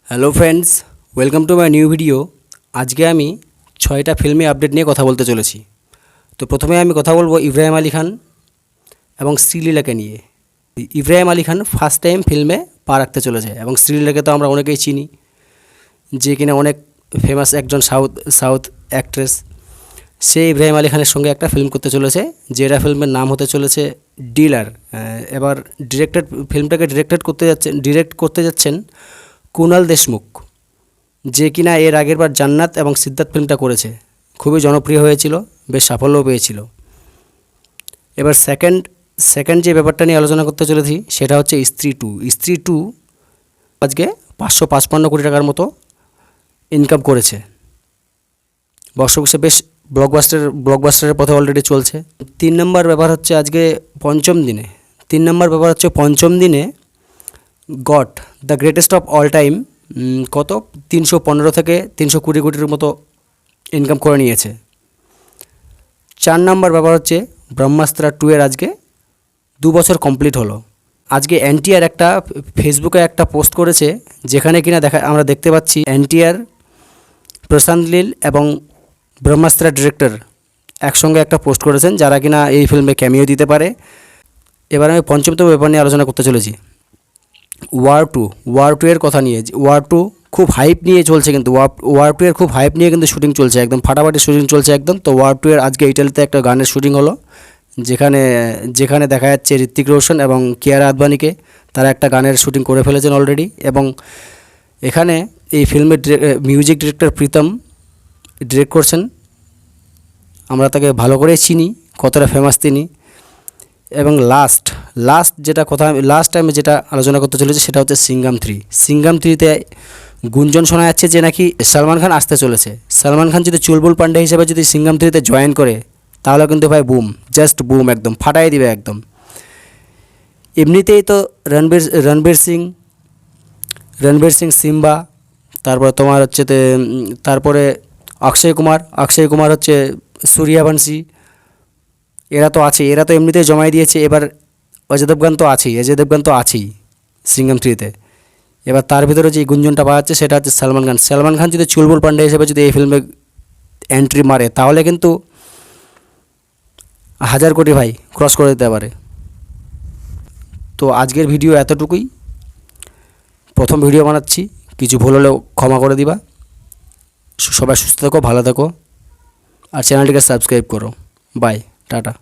Hello friends, welcome to my new video. আজকে আমি 6টা ফিল্মি আপডেট নিয়ে কথা বলতে চলেছি। তো প্রথমে আমি কথা বলবো ইব্রাহিম আলী খান এবং শ্রীলীলাকে নিয়ে। ইব্রাহিম আলী খান ফার্স্ট টাইম ফিল্মে পা রাখতে চলেছে এবং শ্রীলীলাকে তো আমরা অনেকেই চিনি, যে কিনা অনেক ফেমাস একজন সাউথ অ্যাক্ট্রেস। সে ইব্রাহিম আলী খানের সঙ্গে একটা ফিল্ম করতে চলেছে, যেটা ফিল্মের নাম হতে চলেছে ডিলার। এবার ফিল্মটাকে ডিরেক্ট করতে যাচ্ছেন কুনাল দেশমুখ, যে কিনা এর আগের বার জান্নাত এবং সিদ্ধার্থ ফিল্মটা করেছে। খুবই জনপ্রিয় হয়েছিল, বেশ সাফল্যও পেয়েছিল। এবার সেকেন্ড যে ব্যাপারটা নিয়ে আলোচনা করতে চলেছি সেটা হচ্ছে স্ত্রী টু আজকে 555 কোটি টাকার মতো ইনকাম করেছে। বক্স অফিসে বেশ ব্লকবাস্টারের পথে অলরেডি চলছে। 3 নম্বর ব্যাপার হচ্ছে আজকে পঞ্চম দিনে got the greatest of all time কত 315 থেকে 320 কোটির মতো ইনকাম করে নিয়েছে। 4 নম্বর ব্যাপার হচ্ছে ব্রহ্মাস্ত্র 2 এর আজকে 2 বছর কমপ্লিট হলো। আজকে এনটিআর একটা ফেসবুকে একটা পোস্ট করেছে, যেখানে কিনা আমরা দেখতে পাচ্ছি এনটিআর, প্রশান্ত লীল এবং ব্রহ্মাস্ত্র ডিরেক্টর একসঙ্গে একটা পোস্ট করেছেন, যারা কিনা এই ফিল্মে ক্যামিও দিতে পারে। এবার আমি পঞ্চমতম ব্যাপার নিয়ে আলোচনা করতে চলেছি, ওয়ার টু এর কথা নিয়ে। ওয়ার টু খুব হাইপ নিয়ে চলছে, কিন্তু ওয়ার টু এর খুব হাইপ নিয়ে কিন্তু শুটিং চলছে, একদম ফাটাফাটি শুটিং চলছে একদম। তো ওয়ার টু এর আজকে ইটালিতে একটা গানের শুটিং হলো, যেখানে দেখা যাচ্ছে ঋত্বিক রোশন এবং কিয়ারা আদবানিকে। তারা একটা গানের শুটিং করে ফেলেছেন অলরেডি। এবং এখানে এই ফিল্মের মিউজিক ডিরেক্টর প্রীতম ডিরেক্ট করছেন। আমরা তাকে ভালো করে চিনি, কতটা ফেমাস তিনি। এবং লাস্ট টাইমে যেটা আলোচনা করতে চলেছে সেটা হচ্ছে সিঙ্গাম 3তে গুঞ্জন শোনা যাচ্ছে যে নাকি সলমান খান আসতে চলেছে। সলমান খান যদি চুলবুল পান্ডে হিসেবে যদি সিঙ্গাম 3তে জয়েন করে, তাহলে কিন্তু ভাই জাস্ট বুম, একদম ফাটাই দিবে একদম। এমনিতেই তো রণবীর সিং সিম্বা, তারপর তোমার হচ্ছে তারপরে অক্ষয় কুমার হচ্ছে সূর্যবংশী, এরা তো এমনিতেই জমাই দিয়েছে। এবার অজয় দেবগন তো আছেই সিঙ্গাম 3তে। এবার তার ভিতরে যে গুঞ্জনটা পাওয়া যাচ্ছে সেটা হচ্ছে সলমান খান যদি চুলবুল পান্ডে হিসেবে যদি এই ফিল্মে এন্ট্রি মারে, তাহলে কিন্তু 1000 কোটি ভাই ক্রস করে দিতে পারে। তো আজকের ভিডিও এতটুকুই। প্রথম ভিডিও বানাচ্ছি, কিছু ভুল হলেও ক্ষমা করে দিবা। সবাই সুস্থ থাকো, ভালো থাকো, আর চ্যানেলটিকে সাবস্ক্রাইব করো। Bye, tata.